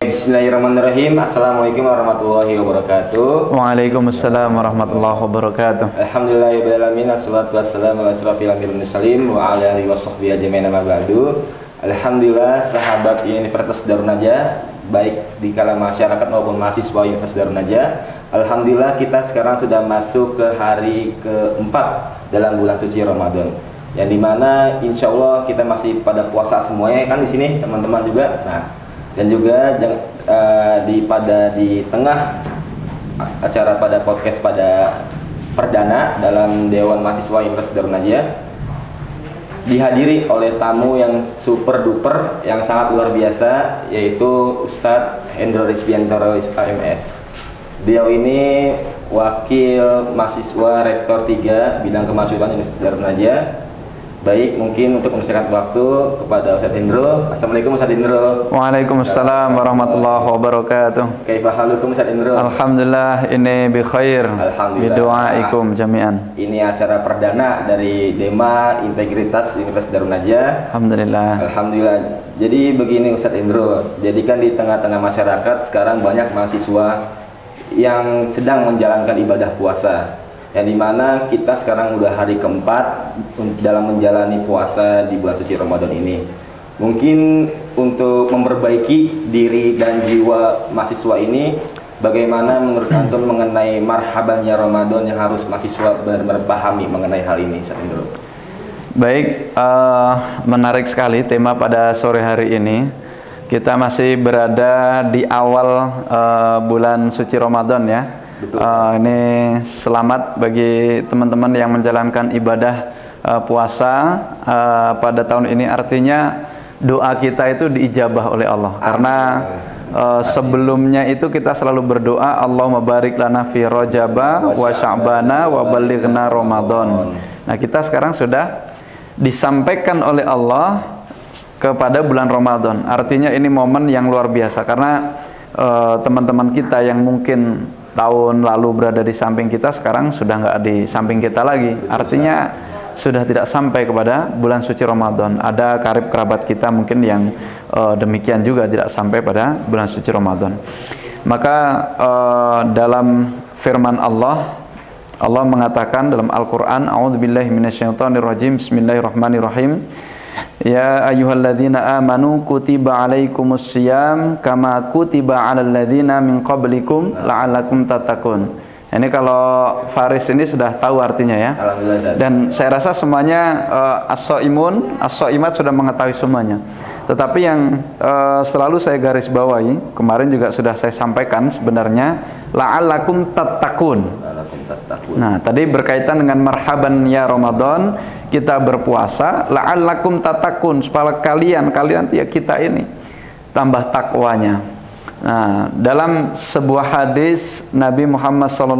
Bismillahirrahmanirrahim. Assalamualaikum warahmatullahi wabarakatuh. Waalaikumsalam warahmatullahi wabarakatuh. Alhamdulillahirrahmanirrahim. Assalatu wassalamu ala asrofil anbiya'i wal mursalin wa ala alihi washabbihi ajmain amma ba'du. Alhamdulillah sahabat Universitas Darun Najah, baik di kalangan masyarakat maupun mahasiswa Universitas Darun Najah. Alhamdulillah kita sekarang sudah masuk ke hari keempat dalam bulan suci Ramadan. Yang dimana insya Allah kita masih pada puasa semuanya kan di sini teman-teman juga. Nah, dan juga di tengah acara pada podcast pada perdana dalam Dewan Mahasiswa Universitas Darun Najah dihadiri oleh tamu yang super duper yang sangat luar biasa, yaitu Ustadz Hendro Rizbiantoro AMS. Beliau ini wakil mahasiswa rektor 3 bidang kemahasiswaan Universitas Darun Najah. Baik, mungkin untuk mempersiapkan waktu kepada Ustadz Hendro. Assalamualaikum Ustadz Hendro. Waalaikumsalam warahmatullahi wabarakatuh. Kaifa halukum Ustadz Hendro? Alhamdulillah, ini bi khair. Alhamdulillah. Bidu'aikum jami'an. Ini acara perdana dari Dema Integritas Universitas Darun Najah. Alhamdulillah. Alhamdulillah. Jadi begini Ustadz Hendro, jadi kan di tengah-tengah masyarakat sekarang banyak mahasiswa yang sedang menjalankan ibadah puasa, yang dimana kita sekarang udah hari keempat dalam menjalani puasa di bulan suci Ramadan ini. Mungkin untuk memperbaiki diri dan jiwa mahasiswa ini, bagaimana menurut antum mengenai marhabannya Ramadan yang harus mahasiswa benar-benar pahami mengenai hal ini, Ustaz Hendro? Baik, menarik sekali tema pada sore hari ini. Kita masih berada di awal bulan suci Ramadan ya. Ini selamat bagi teman-teman yang menjalankan ibadah puasa pada tahun ini. Artinya doa kita itu diijabah oleh Allah. Karena sebelumnya itu kita selalu berdoa, Allahumma barik lana fi rajaba wa sya'bana wa balighna Ramadan. Nah, kita sekarang sudah disampaikan oleh Allah kepada bulan Ramadan. Artinya ini momen yang luar biasa, karena teman-teman kita yang mungkin tahun lalu berada di samping kita, sekarang sudah nggak di samping kita lagi. Artinya sudah tidak sampai kepada bulan suci Ramadan. Ada karib kerabat kita mungkin yang demikian juga tidak sampai pada bulan suci Ramadan. Maka dalam firman Allah mengatakan dalam Al-Quran, A'udzubillahi minasyaitonirrajim, Bismillahirrahmanirrahim. Ya ayyuhalladzina amanu kutiba alaikumus syiyam kama kutiba alal ladzina min qablikum la'allakum tattaqun. Ini kalau Faris ini sudah tahu artinya ya. Dan saya rasa semuanya as-shaimun, as-shaimat sudah mengetahui semuanya. Tetapi yang selalu saya garis bawahi, kemarin juga sudah saya sampaikan sebenarnya, la'allakum tattaqun. Nah, tadi berkaitan dengan marhaban ya Ramadan, kita berpuasa, la'allakum tattaqun, supaya kalian ya kita ini tambah takwanya. Nah, dalam sebuah hadis Nabi Muhammad SAW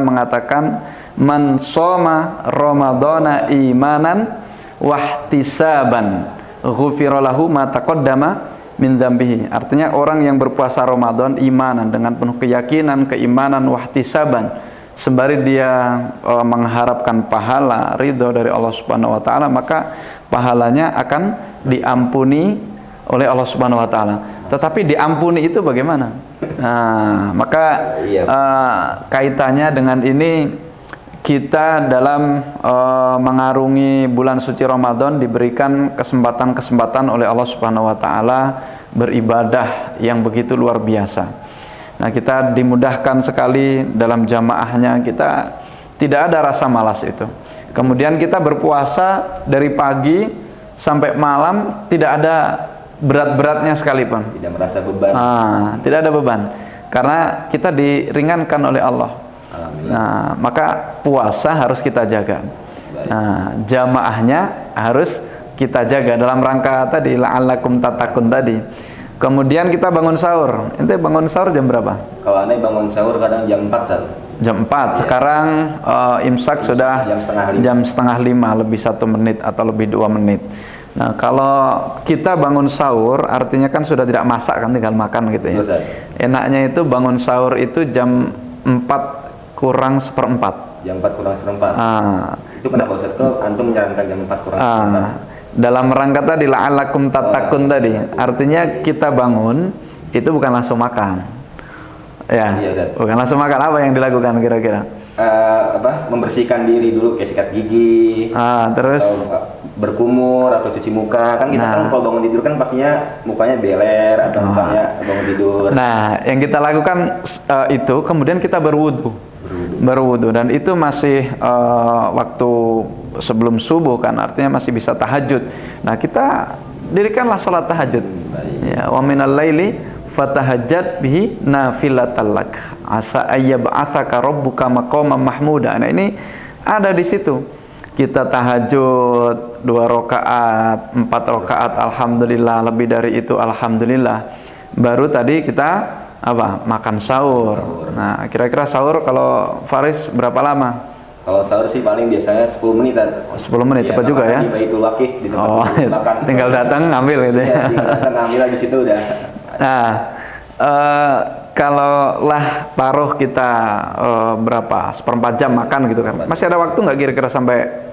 mengatakan, man shoma ramadhana imanan wahtisaban ghufira lahu ma taqaddama min dzambihi. Artinya orang yang berpuasa Ramadan imanan, dengan penuh keyakinan, keimanan, wahtisaban, sembari dia mengharapkan pahala ridho dari Allah Subhanahu wa taala, maka pahalanya akan diampuni oleh Allah Subhanahu wa taala. Tetapi diampuni itu bagaimana? Nah, maka kaitannya dengan ini, kita dalam mengarungi bulan suci Ramadan diberikan kesempatan-kesempatan oleh Allah Subhanahu wa taala beribadah yang begitu luar biasa. Nah, kita dimudahkan sekali dalam jamaahnya, kita tidak ada rasa malas itu. Kemudian kita berpuasa dari pagi sampai malam, tidak ada berat-beratnya sekalipun. Tidak merasa beban. Tidak ada beban, karena kita diringankan oleh Allah. Nah, maka puasa harus kita jaga. Nah, jamaahnya harus kita jaga dalam rangka tadi la'allakum tattaqun tadi. Kemudian kita bangun sahur. Ente bangun sahur jam berapa? Kalau aneh bangun sahur kadang jam 4 saat. Jam 4. Sekarang imsak sudah jam setengah 5 lebih 1 menit atau lebih 2 menit. Nah, kalau kita bangun sahur artinya kan sudah tidak masak kan, tinggal makan gitu ya. Enaknya itu bangun sahur itu jam 4 kurang seperempat. Jam 4 kurang seperempat. Itu kenapa Ustaz? Kok antum menyarankan jam 4 kurang seperempat? Dalam rangka tadi la'allakum tattaqun tadi, artinya kita bangun, itu bukan langsung makan. Ya, Iya, Ustaz. bukan langsung makan. Apa yang dilakukan kira-kira? Membersihkan diri dulu, kayak sikat gigi, Terus atau berkumur atau cuci muka. Kan kita kan kalau bangun tidur kan pastinya mukanya beler atau mukanya bangun tidur. Nah, yang kita lakukan itu kemudian kita berwudu dan itu masih waktu sebelum subuh kan, artinya masih bisa tahajud. Nah, kita dirikanlah salat tahajud. Ya, wa minal laili fatahajjat bihi nafilatan lak asa ayyab'atsaka rabbuka maqaman mahmuda. Nah, ini ada di situ. Kita tahajud 2 rakaat, 4 rakaat alhamdulillah, lebih dari itu alhamdulillah. Baru tadi kita makan sahur. Nah, kira-kira sahur kalau Faris berapa lama? Kalau sahur sih paling biasanya 10 menit. 10 menit, cepat juga ya. Di Baitul Waqif di tempat makan. Tinggal datang ngambil gitu ya. Tinggal datang ngambil, habis itu udah. Nah, kalau lah taruh kita berapa? 1/4 jam makan gitu kan. Masih ada waktu nggak kira-kira sampai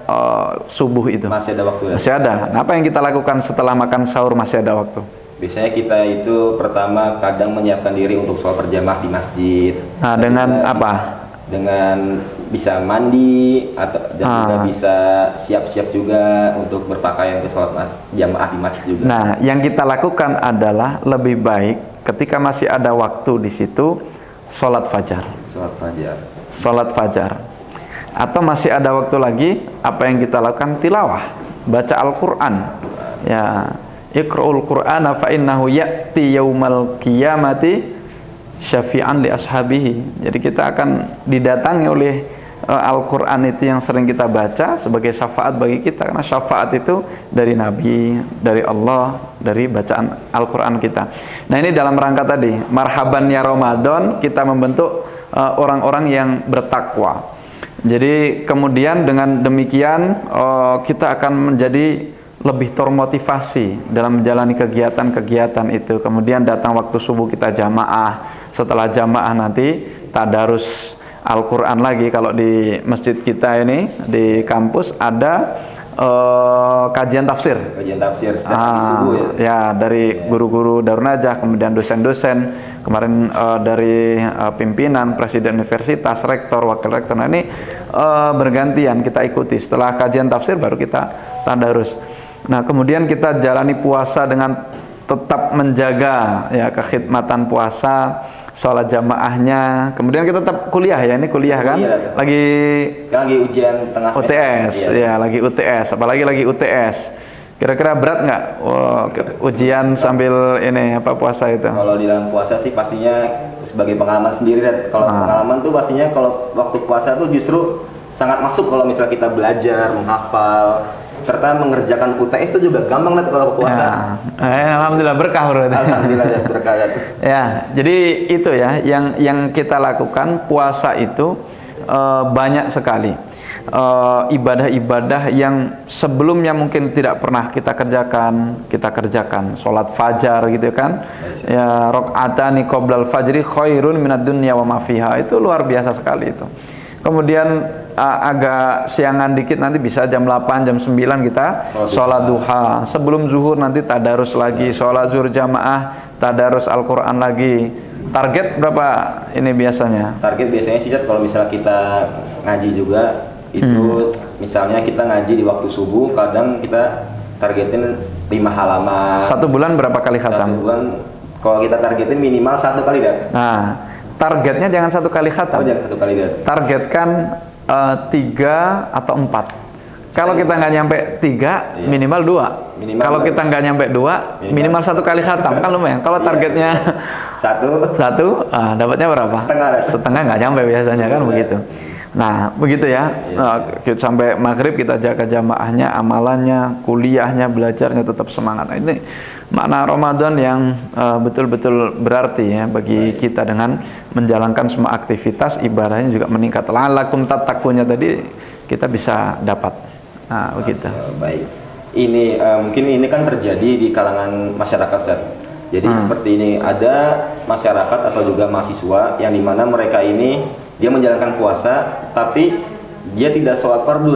subuh itu? Masih ada waktu. Masih ada. Nah, apa yang kita lakukan setelah makan sahur masih ada waktu? Biasanya kita itu pertama kadang menyiapkan diri untuk sholat berjamaah di masjid. Nah, dengan apa? Dengan bisa mandi dan juga bisa siap-siap juga untuk berpakaian ke sholat jamaah di masjid juga. Nah, yang kita lakukan adalah lebih baik ketika masih ada waktu di situ sholat fajar. Sholat fajar. Atau masih ada waktu lagi, apa yang kita lakukan? Tilawah, baca Al-Quran. Ya, iqra'ul Qur'ana fa innahu ya'ti yaumal qiyamati syafi'an li ashabihi. Jadi kita akan didatangi oleh Al-Quran itu yang sering kita baca sebagai syafaat bagi kita, karena syafaat itu dari Nabi, dari Allah, dari bacaan Al-Quran kita. Nah, ini dalam rangka tadi marhaban ya Ramadan, kita membentuk orang-orang yang bertakwa. Jadi kemudian dengan demikian kita akan menjadi lebih termotivasi dalam menjalani kegiatan-kegiatan itu. Kemudian datang waktu subuh kita jamaah, setelah jamaah nanti tadarus Al-Quran lagi. Kalau di masjid kita ini di kampus ada kajian tafsir. Kajian tafsir setiap hari subuh ya. Ya, dari guru-guru Darun Najah, kemudian dosen-dosen, kemarin dari pimpinan, presiden universitas, rektor, wakil rektor. Nah, ini bergantian kita ikuti. Setelah kajian tafsir baru kita tadarus. Nah, kemudian kita jalani puasa dengan tetap menjaga ya kekhidmatan puasa, sholat jamaahnya. Kemudian kita tetap kuliah ya, ini kuliah kan? Iya, lagi ujian tengah UTS, ya lagi UTS, apalagi lagi UTS. Kira-kira berat nggak ujian sambil ini puasa itu? Kalau di dalam puasa sih pastinya sebagai pengalaman sendiri. Kalau pengalaman tuh pastinya kalau waktu puasa tuh justru sangat masuk kalau misalnya kita belajar, menghafal, serta mengerjakan UTS itu juga gampang kalau puasa. Alhamdulillah berkah berarti. Alhamdulillah berkah. Ya, jadi itu ya yang kita lakukan puasa itu banyak sekali ibadah-ibadah yang sebelumnya mungkin tidak pernah kita kerjakan. Sholat fajar gitu kan, ya rakaatani qoblal fajri khairun minad dunya wa ma fiha, itu luar biasa sekali itu. Kemudian agak siangan dikit nanti bisa jam 8, jam 9 kita sholat duha. Sebelum zuhur nanti tadarus lagi, sholat zuhur jamaah, tadarus Al-Quran lagi. Target berapa ini biasanya? Target biasanya sih kalau misalnya kita ngaji juga itu misalnya kita ngaji di waktu subuh, kadang kita targetin 5 halaman. 1 bulan berapa kali khatam? 1 bulan kalau kita targetin minimal 1 kali kan? Nah, targetnya jangan 1 kali khatam. Jangan 1 kali kan? Targetkan 3 atau 4. Kalau kita nggak nyampe 3, minimal 2. Kalau kita nggak nyampe 2, minimal 1 kali khatam, kan lumayan. Kalau targetnya 1, dapatnya berapa? Setengah nggak nyampe biasanya kan begitu. Nah, begitu ya. Sampai maghrib kita jaga jamaahnya, amalannya, kuliahnya, belajarnya tetap semangat. Nah, ini makna Ramadan yang betul-betul berarti ya bagi kita dengan menjalankan semua aktivitas ibadahnya juga meningkat. La'allakum tattaqunnya tadi kita bisa dapat. Nah, begitu. Baik. Ini mungkin ini kan terjadi di kalangan masyarakat, Ustaz. Jadi seperti ini, ada masyarakat atau juga mahasiswa yang dimana mereka ini dia menjalankan puasa tapi dia tidak sholat fardu,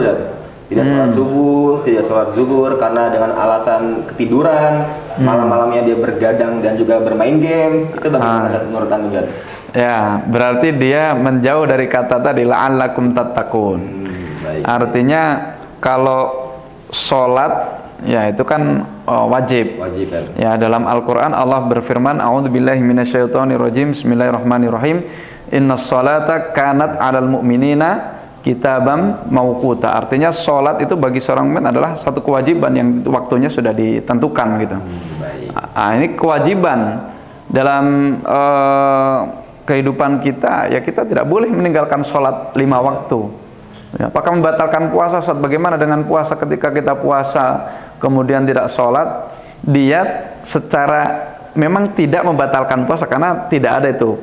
tidak sholat subuh, tidak sholat zuhur karena dengan alasan ketiduran, malam-malamnya dia bergadang dan juga bermain game. Itu bagaimana menurut Anda? Ya, berarti dia menjauh dari kata tadi la'allakum tattaqun. Artinya kalau sholat ya itu kan wajib. Wajib kan? Ya, dalam Al-Qur'an Allah berfirman, a'udzubillahi minasyaitonirrajim. Bismillahirrahmanirrahim. Innas sholata kanat 'alal mu'minina kitabam mauquta. Artinya sholat itu bagi seorang mukmin adalah satu kewajiban yang waktunya sudah ditentukan gitu. Ini kewajiban dalam kehidupan kita, ya kita tidak boleh meninggalkan sholat 5 waktu. Ya, apakah membatalkan puasa? Bagaimana dengan puasa? Ketika kita puasa kemudian tidak sholat, dia secara memang tidak membatalkan puasa karena tidak ada itu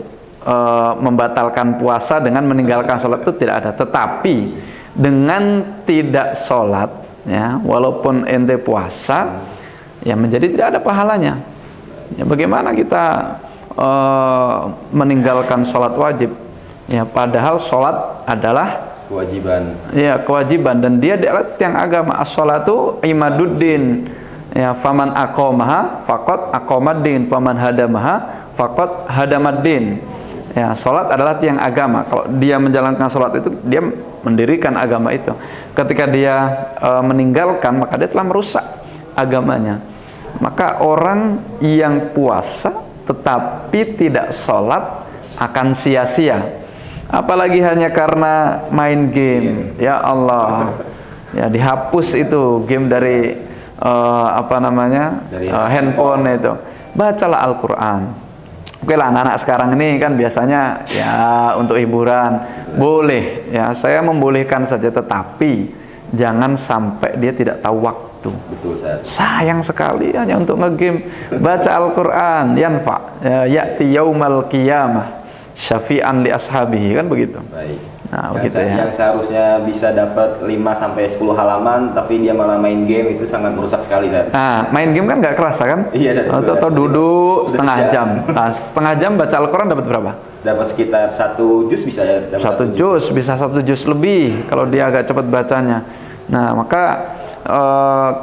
membatalkan puasa dengan meninggalkan sholat, itu tidak ada. Tetapi dengan tidak sholat, ya walaupun ente puasa, ya menjadi tidak ada pahalanya. Ya, bagaimana kita meninggalkan sholat wajib? Ya, padahal sholat adalah kewajiban. Ya, kewajiban, dan dia adalah tiang agama. As-sholatu imaduddin. Ya, faman aqamaha faqad aqamaddin, faman hadamaha faqad hadamaddin. Ya, sholat adalah tiang agama. Kalau dia menjalankan sholat itu, dia mendirikan agama itu. Ketika dia meninggalkan, maka dia telah merusak agamanya. Maka orang yang puasa tetapi tidak sholat akan sia-sia. Apalagi hanya karena main game. Ya Allah, ya dihapus itu game dari handphone itu. Bacalah Al-Quran. Oke lah, anak-anak sekarang ini kan biasanya ya untuk hiburan boleh, ya saya membolehkan saja, tetapi jangan sampai dia tidak tahu waktu. Betul, Ustaz. Sayang sekali hanya untuk ngegame. Baca Al-Quran, yanfa ya'ti yaumal qiyamah syafi'an li ashabihi, kan begitu. Baik. Nah, begitu ya. Yang seharusnya bisa dapat 5-10 halaman tapi dia malah main game, itu sangat merusak sekali, Ustaz. Nah, main game kan nggak kerasa kan? Iya, atau duduk setengah jam. Nah, setengah jam baca Al-Quran dapat berapa? Dapat sekitar 1 juz bisa ya. Satu juz, bisa 1 juz lebih kalau dia agak cepat bacanya. Nah, maka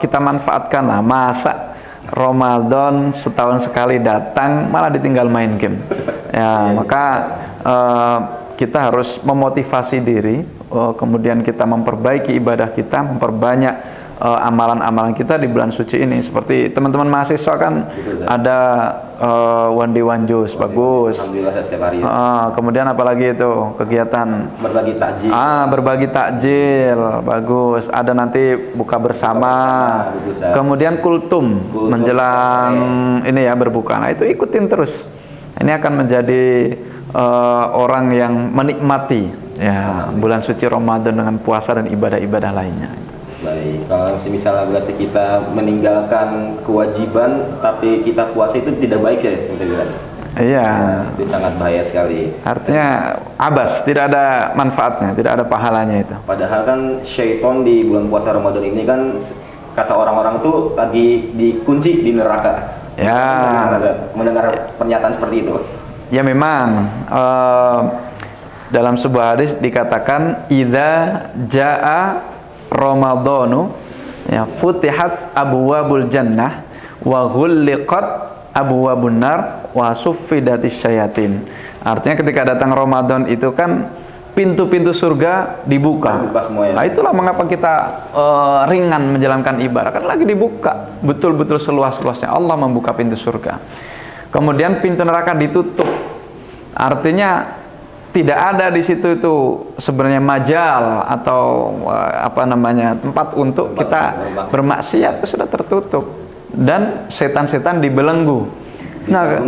kita manfaatkan lah. Masa Ramadan setahun sekali datang malah ditinggal main game. Ya, maka kita harus memotivasi diri, kemudian kita memperbaiki ibadah kita, memperbanyak amalan-amalan kita di bulan suci ini. Seperti teman-teman mahasiswa kan ada one day one juice, bagus. Alhamdulillah setiap hari. Kemudian apalagi itu kegiatan berbagi takjil. Berbagi takjil, bagus. Ada nanti buka bersama. Kemudian kultum menjelang ini ya berbuka. Nah, itu ikutin terus. Ini akan menjadi orang yang menikmati ya bulan suci Ramadan dengan puasa dan ibadah-ibadah lainnya. Baik, kalau misalnya berarti kita meninggalkan kewajiban tapi kita puasa, itu tidak baik ya sebenarnya. Iya. Itu sangat bahaya sekali. Artinya abas, tidak ada manfaatnya, tidak ada pahalanya itu. Padahal kan syaitan di bulan puasa Ramadan ini kan kata orang-orang itu lagi dikunci di neraka. Ya. Mendengar pernyataan seperti itu. Ya memang dalam sebuah hadis dikatakan idza jaa Ramadhanu ya futihat abwabul jannah wa ghulliqat abwabun nar wa suffidatis syayatin. Artinya ketika datang Ramadan itu kan pintu-pintu surga dibuka. Nah, itulah mengapa kita ringan menjalankan ibadah, kan lagi dibuka betul-betul seluas-luasnya. Allah membuka pintu surga. Kemudian pintu neraka ditutup. Artinya tidak ada di situ itu sebenarnya majal atau tempat untuk kita bermaksiat, itu sudah tertutup. Dan setan-setan dibelenggu. Nah,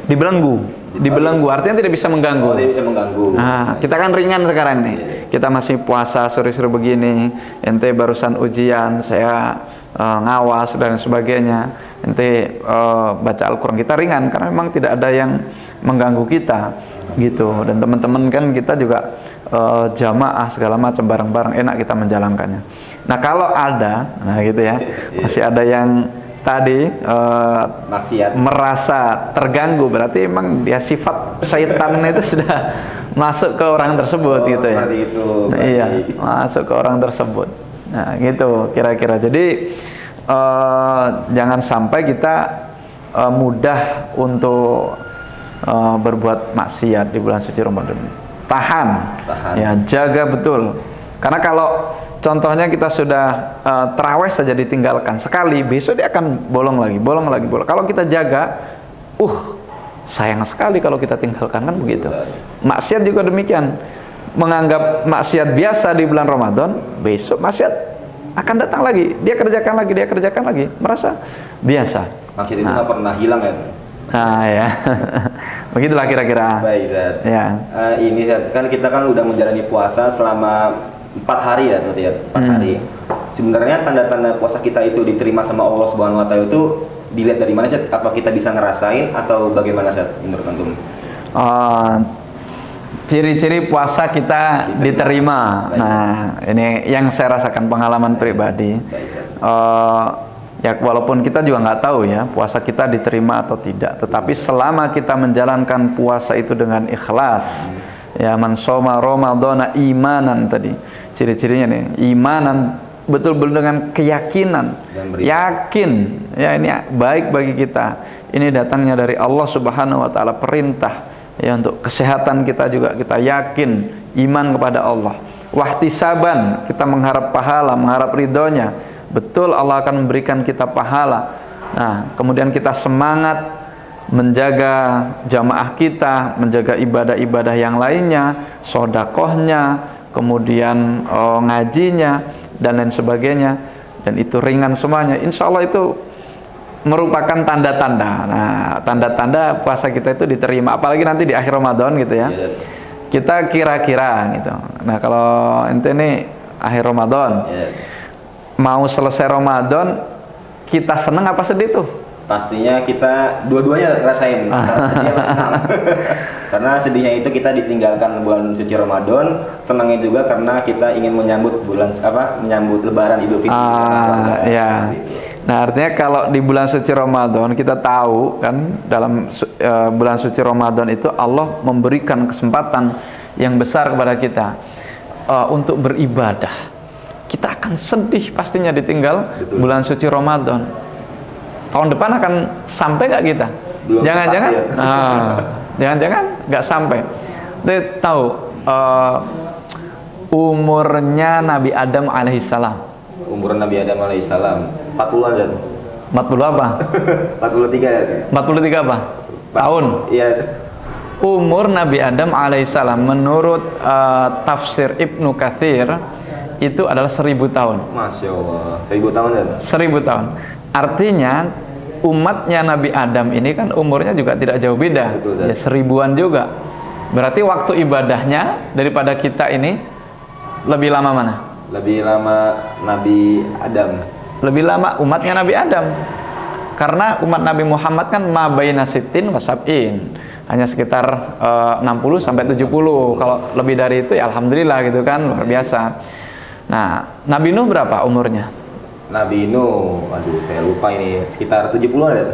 dibelenggu artinya tidak bisa mengganggu. Tidak bisa mengganggu. Nah, kita kan ringan sekarang nih. Kita masih puasa sore-sore begini. Ente barusan ujian, saya ngawas dan sebagainya. Ente baca Al-Quran, kita ringan karena memang tidak ada yang mengganggu kita gitu. Dan teman-teman kan kita juga jamaah segala macam bareng-bareng, enak kita menjalankannya. Nah, kalau ada, nah gitu ya, masih ada yang tadi maksiat, merasa terganggu, berarti emang dia sifat syaitan itu sudah masuk ke orang tersebut gitu ya. Seperti itu. Nah, iya, masuk ke orang tersebut. Nah, gitu kira-kira. Jadi jangan sampai kita mudah untuk berbuat maksiat di bulan suci Ramadan. Tahan. Ya, jaga betul. Karena kalau contohnya kita sudah terawih saja ditinggalkan sekali, besok dia akan bolong lagi. Kalau kita jaga, sayang sekali kalau kita tinggalkan, kan begitu. Maksiat juga demikian. Menganggap maksiat biasa di bulan Ramadan, besok maksiat akan datang lagi. Dia kerjakan lagi, merasa biasa. Maksiat itu nggak pernah hilang ya. Nah ya, begitulah kira-kira. Baik, Zat. Ya. Ini Zat, kan kita kan udah menjalani puasa selama 4 hari ya, berarti ya, 4 hari. Sebenarnya tanda-tanda puasa kita itu diterima sama Allah Subhanahu Wa Taala itu dilihat dari mana, Zat? Apa kita bisa ngerasain atau bagaimana, Zat, menurut antum? Ciri-ciri puasa kita diterima. Nah, ini yang saya rasakan pengalaman pribadi. Ya walaupun kita juga nggak tahu ya puasa kita diterima atau tidak, tetapi selama kita menjalankan puasa itu dengan ikhlas, ya man shoma ramadhana imanan tadi. Ciri-cirinya nih, imanan betul-betul dengan keyakinan, yakin ya ini baik bagi kita. Ini datangnya dari Allah Subhanahu Wa Taala, perintah. Ya, untuk kesehatan kita juga kita yakin iman kepada Allah. Wahtisaban, kita mengharap pahala, mengharap ridhonya. Betul Allah akan memberikan kita pahala. Nah, kemudian kita semangat menjaga jamaah kita, menjaga ibadah-ibadah yang lainnya, sodakohnya, kemudian ngajinya dan lain sebagainya. Dan itu ringan semuanya. Insya Allah itu merupakan tanda-tanda. Nah, tanda-tanda puasa kita itu diterima, apalagi nanti di akhir Ramadan gitu ya. Kita kira-kira gitu. Nah, kalau ente ini akhir Ramadan, mau selesai Ramadan, kita seneng apa sedih tuh? Pastinya kita dua-duanya rasain, antara sedih sama senang. Karena sedihnya itu kita ditinggalkan bulan suci Ramadan, senangnya juga karena kita ingin menyambut menyambut Lebaran Idul Fitri. Ya. Nah, artinya kalau di bulan suci Ramadan kita tahu kan dalam bulan suci Ramadan itu Allah memberikan kesempatan yang besar kepada kita untuk beribadah. Kita akan sedih pastinya ditinggal bulan suci Ramadan. Tahun depan akan sampai nggak kita? Jangan-jangan, jangan-jangan nggak sampai. Kita tahu umurnya Nabi Adam alaihissalam. Umur Nabi Adam alaihissalam 40-an, Zat. 40 apa? 43 ya. 43 apa? Tahun? Iya. Umur Nabi Adam alaihissalam menurut tafsir Ibnu Katsir itu adalah 1000 tahun. Masya Allah, 1000 tahun ya? 1000 tahun. Artinya umatnya Nabi Adam ini kan umurnya juga tidak jauh beda. Betul, ya 1000-an juga. Berarti waktu ibadahnya daripada kita ini lebih lama mana? Lebih lama Nabi Adam. Lebih lama umatnya Nabi Adam. Karena umat Nabi Muhammad kan ma baina sittin wa sab'in. Hanya sekitar 60 sampai 70. Kalau lebih dari itu ya alhamdulillah gitu kan, luar biasa. Nah, Nabi Nuh berapa umurnya? Nabi Nuh, aduh saya lupa ini, sekitar 70-an ya?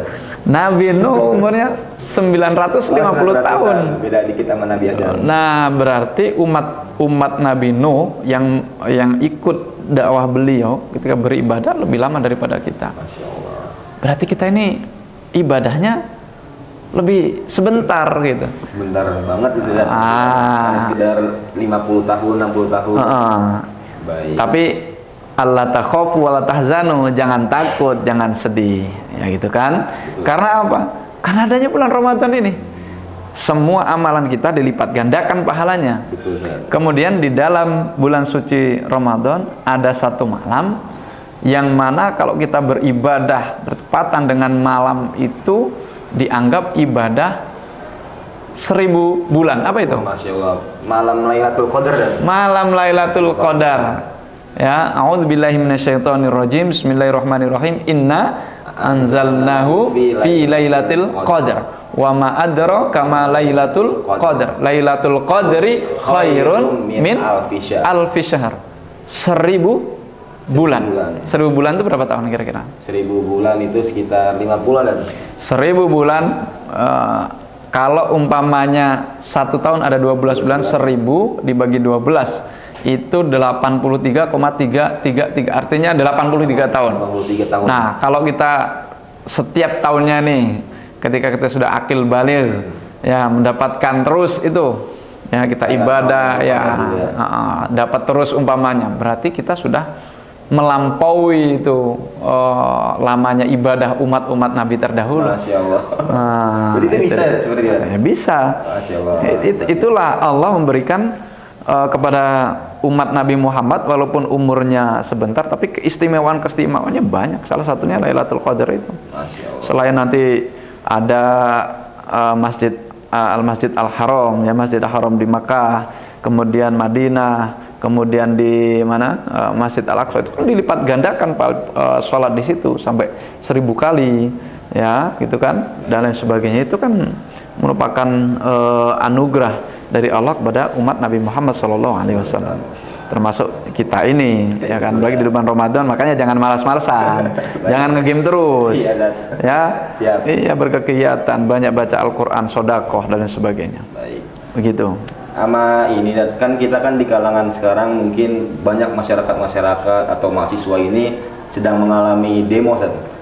Nabi Nuh umurnya 950 tahun. Beda dikit sama Nabi Adam. Nah, berarti umat Nabi Nuh yang ikut dakwah beliau ketika beribadah lebih lama daripada kita. Masya Allah. Berarti kita ini ibadahnya lebih sebentar gitu. Sebentar banget gitu ya. Hanya sekitar 50 tahun, 60 tahun. Baik. Tapi Allah takhofu wa la tahzanu, jangan takut, jangan sedih, ya gitu kan? Betul. Karena apa? Karena adanya bulan Ramadan ini. Semua amalan kita dilipat gandakan pahalanya. Betul, Ustaz. Kemudian di dalam bulan suci Ramadan ada satu malam yang mana kalau kita beribadah bertepatan dengan malam itu dianggap ibadah 1000 bulan. Apa itu? Masya Allah. Malam Lailatul Qadar. Malam Lailatul Qadar. Ya, a'udzubillahi minasyaitonirrajim. Bismillahirrahmanirrahim. Inna anzalnahu fi lailatul qadar. Wa ma adraka ma lailatul qadar. Lailatul qadri khairun min alfi syahr. 1000 bulan. 1000 bulan itu berapa tahun kira-kira? 1000 bulan itu sekitar 50-an dan 1000 bulan kalau umpamanya 1 tahun ada 12 bulan, 1000 dibagi 12 itu 83,333, artinya 83 tahun. 83 tahun. Nah, kalau kita setiap tahunnya nih, ketika kita sudah akil baligh, ya mendapatkan terus itu, ya kita ibadah, ya dapat terus umpamanya, berarti kita sudah melampaui itu lamanya ibadah umat-umat Nabi terdahulu. Masya Allah. Jadi itu bisa ya, seperti itu? Ya, bisa. Masya Allah. Itulah Allah memberikan kepada umat Nabi Muhammad walaupun umurnya sebentar, tapi keistimewaan-keistimewaannya banyak. Salah satunya Lailatul Qadar itu. Selain nanti ada Masjid Al-Masjid Al-Haram, ya Masjid Al-Haram di Makkah, kemudian Madinah, kemudian di mana Masjid Al-Aqsa, itu kan dilipat gandakan sholat di situ sampai 1000 kali, ya gitu kan, dan lain sebagainya. Itu kan merupakan anugerah dari Allah kepada umat Nabi Muhammad SAW, termasuk kita ini, ya kan, bagi di bulan Ramadan. Makanya jangan malas-malasan, jangan ngegame terus, ya. Siap. Iya, berkegiatan, banyak baca Al-Quran, sodakoh dan lain sebagainya. Baik. Begitu. Sama ini kan kita kan di kalangan sekarang mungkin banyak masyarakat atau mahasiswa ini sedang mengalami demo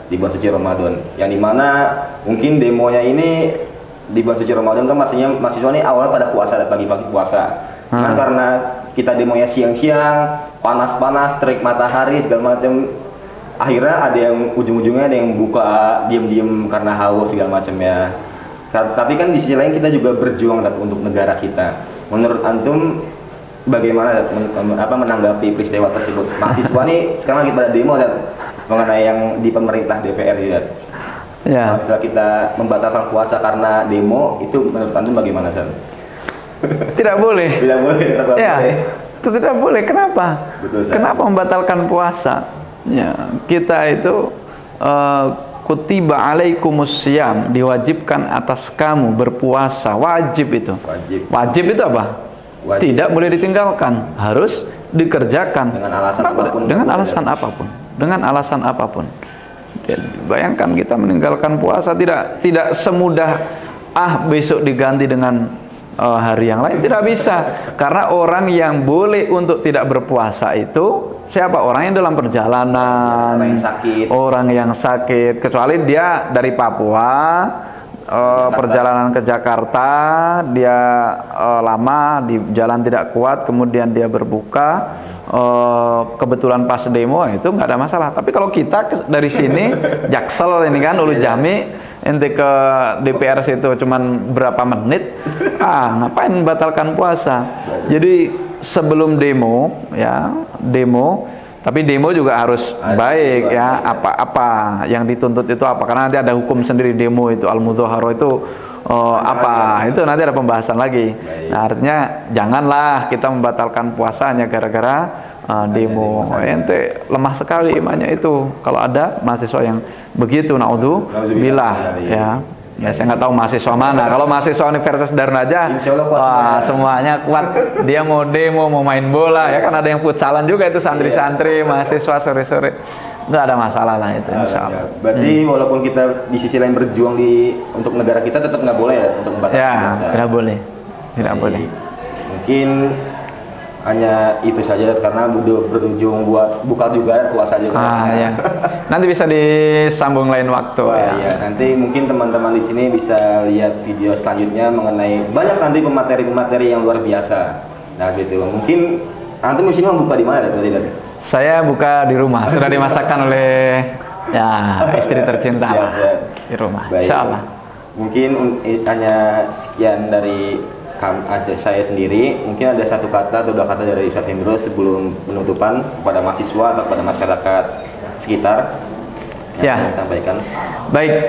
di bulan suci Ramadan, yang dimana mungkin demonya ini di bulan suci Ramadan kan mahasiswa ini awalnya pada puasa, pagi-pagi puasa. Kan karena kita demonya siang-siang, panas-panas, terik matahari segala macam, akhirnya ada yang ujung-ujungnya ada yang buka diem-diem karena haus segala macam ya. Tapi kan di sisi lain kita juga berjuang untuk negara kita. Menurut antum bagaimana menanggapi peristiwa tersebut? Mahasiswa nih sekarang lagi pada demo mengenai yang di pemerintah DPR ya. Ya. Misalnya kita membatalkan puasa karena demo, itu menurut antum bagaimana, San? Tidak boleh. Tidak boleh. Ya, itu tidak boleh. Kenapa? Betul, San. Kenapa membatalkan puasa? Ya, kita itu kutiba alaikumusiyam, diwajibkan atas kamu berpuasa, wajib itu. Wajib itu apa? Wajib. Tidak boleh ditinggalkan, harus dikerjakan. Dengan alasan apapun. Dengan alasan apapun. Dengan alasan apapun. Bayangkan kita meninggalkan puasa tidak semudah besok diganti dengan hari yang lain, tidak bisa. Karena orang yang boleh untuk tidak berpuasa itu siapa? Orang yang dalam perjalanan, orang yang sakit, kecuali dia dari Papua perjalanan ke Jakarta, dia lama di jalan tidak kuat, kemudian dia berbuka, kebetulan pas demo, itu nggak ada masalah. Tapi kalau kita dari sini Jaksel ini kan Ulu Jami, ente ke DPR situ cuman berapa menit, ngapain membatalkan puasa? Jadi sebelum demo, ya demo, tapi demo juga harus baik, ya. Apa yang dituntut itu apa? Karena nanti ada hukum sendiri demo itu, al-mudzaharah itu apa? Itu nanti ada pembahasan lagi. Nah, artinya janganlah kita membatalkan puasanya gara-gara demo. Ente lemah sekali imannya itu kalau ada mahasiswa yang begitu, naudzubillah, ya. Ya, saya nggak tahu mahasiswa mana. Kalau mahasiswa Universitas Darnaja, semuanya kuat. Dia mau demo, mau main bola, ya kan, ada yang futsalan juga itu, santri-santri, mahasiswa sore-sore, nggak ada masalah lah itu, insya Allah. Berarti walaupun kita di sisi lain berjuang untuk negara kita, tetap nggak boleh ya untuk membatalkan puasa. Ya, tidak boleh, tidak boleh. Mungkin hanya itu saja karena berujung buat buka juga puasa juga. Ya. Nanti bisa disambung lain waktu. Ya. Iya, nanti mungkin teman-teman di sini bisa lihat video selanjutnya mengenai banyak nanti pemateri-pemateri yang luar biasa. Nah, gitu. Mungkin antum di sini mau buka di mana, berarti? Saya buka di rumah. Sudah dimasakkan oleh istri tercinta. Siap. Di rumah. Baik. Insya Allah. Mungkin hanya sekian dari saya sendiri. Mungkin ada satu kata atau dua kata dari Ustaz Hendro sebelum penutupan kepada mahasiswa atau kepada masyarakat sekitar yang ingin sampaikan. Baik,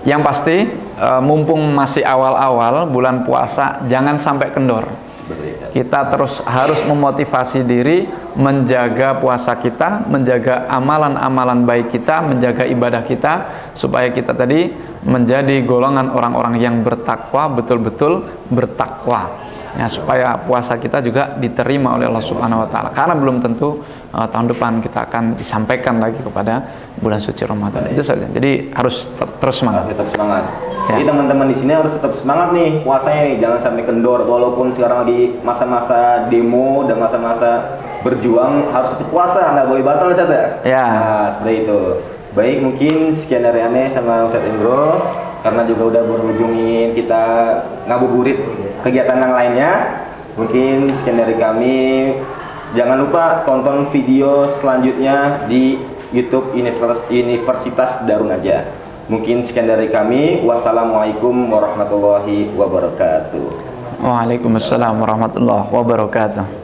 yang pasti mumpung masih awal-awal bulan puasa, jangan sampai kendor. Kita terus harus memotivasi diri menjaga puasa kita, menjaga amalan-amalan baik kita, menjaga ibadah kita, supaya kita tadi menjadi golongan orang-orang yang bertakwa, betul-betul bertakwa. ya, supaya puasa kita juga diterima oleh Allah Subhanahu wa taala. Karena belum tentu tahun depan kita akan disampaikan lagi kepada bulan suci Ramadan. Itu saja. Jadi harus terus semangat. Tetap semangat. Ya. Jadi teman-teman di sini harus tetap semangat nih puasanya nih, jangan sampai kendor. Walaupun sekarang lagi masa-masa demo dan masa-masa berjuang, harus tetap puasa, nggak boleh batal Ustaz ya. Ya. Nah, seperti itu. Baik, mungkin sekian dari Ane sama Ustadz Indro, karena juga udah berujung ingin kita ngabuburit kegiatan yang lainnya. Mungkin sekian dari kami. Jangan lupa tonton video selanjutnya di YouTube Universitas Darun Najah. Mungkin sekian dari kami. Wassalamualaikum warahmatullahi wabarakatuh. Waalaikumsalam warahmatullahi wabarakatuh.